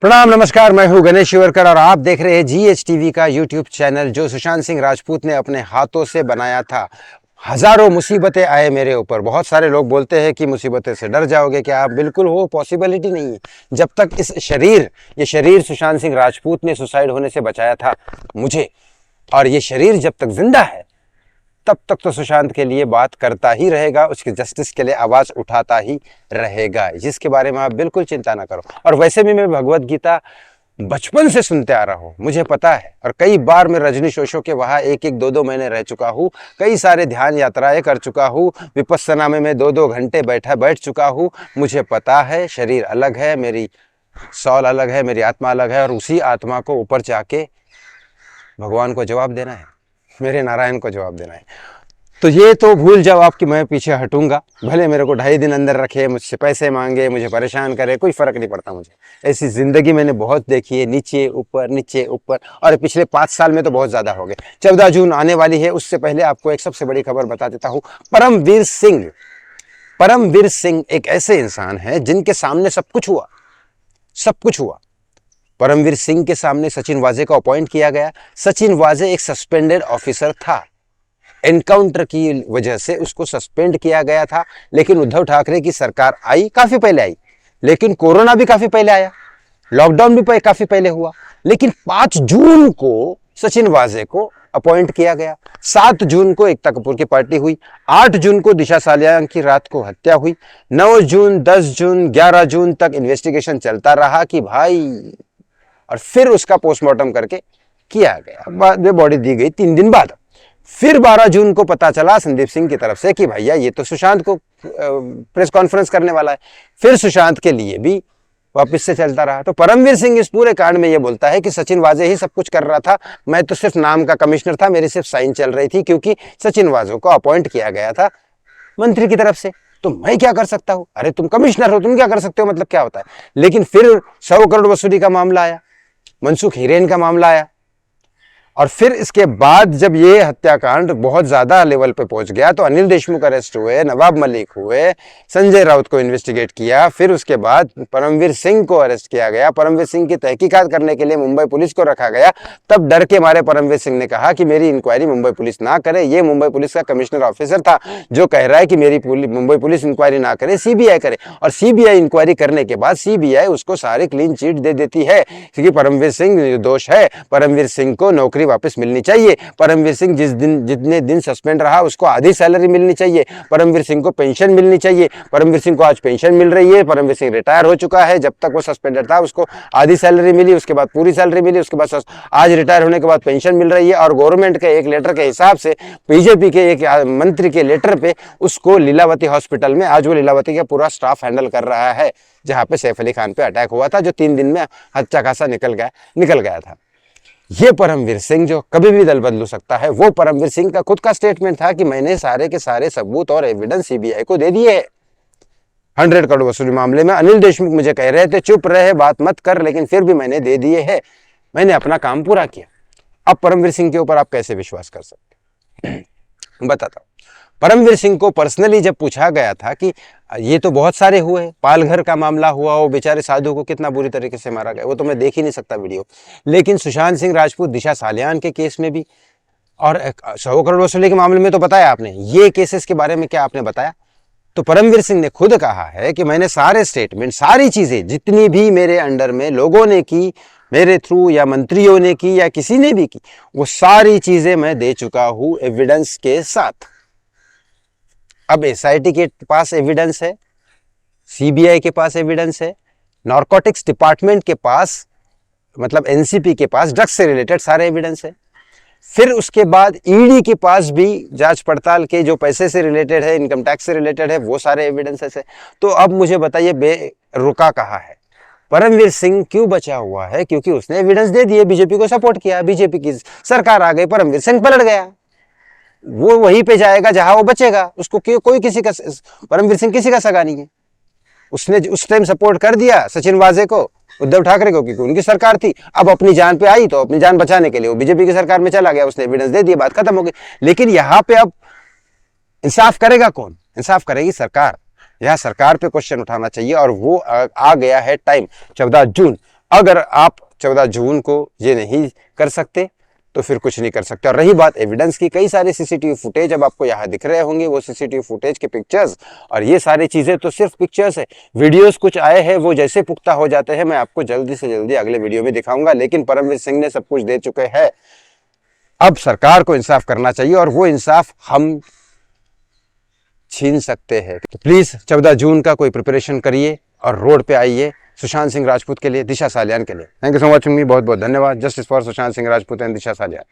प्रणाम नमस्कार, मैं हूं गणेश शिवरकर और आप देख रहे हैं जीएच टीवी का यूट्यूब चैनल जो सुशांत सिंह राजपूत ने अपने हाथों से बनाया था। हजारों मुसीबतें आए मेरे ऊपर। बहुत सारे लोग बोलते हैं कि मुसीबतें से डर जाओगे क्या आप? बिल्कुल वो पॉसिबिलिटी नहीं है। जब तक ये शरीर सुशांत सिंह राजपूत ने सुसाइड होने से बचाया था मुझे, और ये शरीर जब तक जिंदा है तब तक तो सुशांत के लिए बात करता ही रहेगा, उसके जस्टिस के लिए आवाज उठाता ही रहेगा, जिसके बारे में आप बिल्कुल चिंता ना करो। और वैसे भी मैं भगवत गीता बचपन से सुनते आ रहा हूँ, मुझे पता है। और कई बार मैं रजनीश ओशो के वहाँ एक एक दो दो महीने रह चुका हूँ, कई सारे ध्यान यात्राएं कर चुका हूँ, विपस्सना में मैं 2-2 घंटे बैठ चुका हूँ। मुझे पता है शरीर अलग है, मेरी सॉल अलग है, मेरी आत्मा अलग है, और उसी आत्मा को ऊपर जाके भगवान को जवाब देना है, मेरे नारायण को जवाब देना है। तो ये तो भूल जाओ आप कि मैं पीछे हटूंगा। भले मेरे को 2.5 दिन अंदर रखे, मुझसे पैसे मांगे, मुझे परेशान करे, कोई फर्क नहीं पड़ता मुझे। ऐसी जिंदगी मैंने बहुत देखी है, नीचे ऊपर, और पिछले 5 साल में तो बहुत ज्यादा हो गए। 14 जून आने वाली है, उससे पहले आपको एक सबसे बड़ी खबर बता देता हूँ। परमवीर सिंह एक ऐसे इंसान है जिनके सामने सब कुछ हुआ। परमवीर सिंह के सामने सचिन वाजे को अपॉइंट किया गया। सचिन वाजे एक सस्पेंडेड ऑफिसर था, एनकाउंटर की वजह से उसको सस्पेंड किया गया था। लेकिन उद्धव ठाकरे की सरकार आई, काफी पहले आई, लेकिन कोरोना भी काफी पहले आया, लॉकडाउन भी काफी पहले हुआ। लेकिन 5 जून को सचिन वाजे को अपॉइंट किया गया, 7 जून को एकता कपूर की पार्टी हुई, 8 जून को दिशा सालियान की रात को हत्या हुई, 9 जून, 10 जून, 11 जून तक इन्वेस्टिगेशन चलता रहा कि भाई, और फिर उसका पोस्टमार्टम करके किया गया, बाद में बॉडी दी गई 3 दिन बाद। फिर 12 जून को पता चला संदीप सिंह की तरफ से कि भैया ये तो सुशांत को प्रेस कॉन्फ्रेंस करने वाला है। फिर सुशांत के लिए भी वापस से चलता रहा। तो परमवीर सिंह इस पूरे कांड में ये बोलता है कि सचिन वाजे ही सब कुछ कर रहा था, मैं तो सिर्फ नाम का कमिश्नर था, मेरी सिर्फ साइन चल रही थी, क्योंकि सचिन वाजे को अपॉइंट किया गया था मंत्री की तरफ से। तो मैं क्या कर सकता हूं? अरे तुम कमिश्नर हो, तुम क्या कर सकते हो, मतलब क्या होता है? लेकिन फिर 100 करोड़ वसूली का मामला आया, मनसुख हिरेन का मामला आया, और फिर इसके बाद जब ये हत्याकांड बहुत ज्यादा लेवल पे पहुंच गया तो अनिल देशमुख अरेस्ट हुए, नवाब मलिक हुए, संजय राउत को इन्वेस्टिगेट किया, फिर उसके बाद परमवीर सिंह को अरेस्ट किया गया, परमवीर सिंह की तहकीकात करने के लिए मुंबई पुलिस को रखा गया। तब डर के मारे परमवीर सिंह ने कहा कि मेरी इंक्वायरी मुंबई पुलिस ना करे। ये मुंबई पुलिस का कमिश्नर ऑफिसर था जो कह रहा है कि मेरी मुंबई पुलिस इंक्वायरी ना करे, सीबीआई करे। और सीबीआई इंक्वायरी करने के बाद सीबीआई उसको सारे क्लीन चिट दे देती है, क्योंकि परमवीर सिंह निर्दोष है, परमवीर सिंह को नौकरी वापस मिलनी चाहिए, परमवीर सिंह जितने दिन सस्पेंड रहा उसको आधी सैलरी मिलनी चाहिए, परमवीर सिंह को पेंशन मिलनी चाहिए। परमवीर सिंह को आज पेंशन मिल रही है, परमवीर सिंह रिटायर हो चुका है, जब तक वो सस्पेंडेड था उसको आधी सैलरी मिली, उसके बाद पूरी सैलरी मिली, उसके बाद आज रिटायर होने के बाद पेंशन मिल रही है। और गवर्नमेंट के एक लेटर के हिसाब से, बीजेपी के एक मंत्री के लेटर पे उसको लीलावती हॉस्पिटल में, आज वो लीलावती का पूरा स्टाफ हैंडल कर रहा है, जहां पे सैफ अली खान पे अटैक हुआ था, जो 3 दिन में अच्छा खासा निकल गया था। ये परमवीर सिंह जो कभी भी दल बदल सकता है, वो परमवीर सिंह का खुद का स्टेटमेंट था कि मैंने सारे के सारे सबूत और एविडेंस सीबीआई को दे दिए 100 करोड़ वसूली मामले में। अनिल देशमुख मुझे कह रहे थे चुप रहे, बात मत कर, लेकिन फिर भी मैंने दे दिए हैं, मैंने अपना काम पूरा किया। अब परमवीर सिंह के ऊपर आप कैसे विश्वास कर सकते हैं? बताता हूं। परमवीर सिंह को पर्सनली जब पूछा गया था कि ये तो बहुत सारे हुए, पालघर का मामला हुआ, वो बेचारे साधु को कितना बुरी तरीके से मारा गया, वो तो मैं देख ही नहीं सकता वीडियो। लेकिन सुशांत सिंह राजपूत, दिशा सालियान के केस में भी, और 100 करोड़ वसूली के मामले में तो बताया आपने, ये केसेस के बारे में क्या आपने बताया? तो परमवीर सिंह ने खुद कहा है कि मैंने सारे स्टेटमेंट, सारी चीजें जितनी भी मेरे अंडर में लोगों ने की, मेरे थ्रू या मंत्रियों ने की या किसी ने भी की, वो सारी चीजें मैं दे चुका हूं एविडेंस के साथ। अब एसआईटी के पास एविडेंस है, सीबीआई के पास एविडेंस है, नारकोटिक्स डिपार्टमेंट के पास, मतलब एनसीपी के पास ड्रग्स से रिलेटेड सारे एविडेंस है। फिर उसके बाद ईडी के पास भी जांच पड़ताल के जो पैसे से रिलेटेड है, इनकम टैक्स से रिलेटेड है, वो सारे एविडेंसेस है। तो अब मुझे बताइए बेरुका कहाँ है परमवीर सिंह? क्यों बचा हुआ है? क्योंकि उसने एविडेंस दे दिए, बीजेपी को सपोर्ट किया, बीजेपी की सरकार आ गई, परमवीर सिंह पलट गया, वो वहीं पे जाएगा जहां वो बचेगा। उसको कोई किसी का, परमवीर सिंह किसी का सगा नहीं है। उसने उस टाइम सपोर्ट कर दिया सचिन वाजे को, उद्धव ठाकरे को, क्योंकि उनकी सरकार थी। अब अपनी जान पे आई तो अपनी जान बचाने के लिए वो बीजेपी की सरकार में चला गया, उसने एविडेंस दे दिया, बात खत्म हो गई। लेकिन यहाँ पे अब इंसाफ करेगा कौन? इंसाफ करेगी सरकार। यहाँ सरकार पे क्वेश्चन उठाना चाहिए, और वो आ गया है टाइम 14 जून। अगर आप 14 जून को ये नहीं कर सकते तो फिर कुछ नहीं कर सकते। और रही बात एविडेंस की, कई सारे सीसीटीवी फुटेज अब आपको यहाँ दिख रहे होंगे, वो सीसीटीवी फुटेज के पिक्चर्स और ये सारी चीजें तो सिर्फ पिक्चर्स है। वीडियोस कुछ आए हैं, वो जैसे पुख्ता हो जाते हैं मैं आपको जल्दी से जल्दी अगले वीडियो में दिखाऊंगा। लेकिन परमवीर सिंह ने सब कुछ दे चुके हैं, अब सरकार को इंसाफ करना चाहिए और वो इंसाफ हम छीन सकते हैं। तो प्लीज 14 जून का कोई प्रिपरेशन करिए और रोड पे आइए सुशांत सिंह राजपूत के लिए, दिशा सालियान के लिए। थैंक यू सो मच, बहुत बहुत धन्यवाद। Justice for Sushant Singh Rajput and Disha Salian.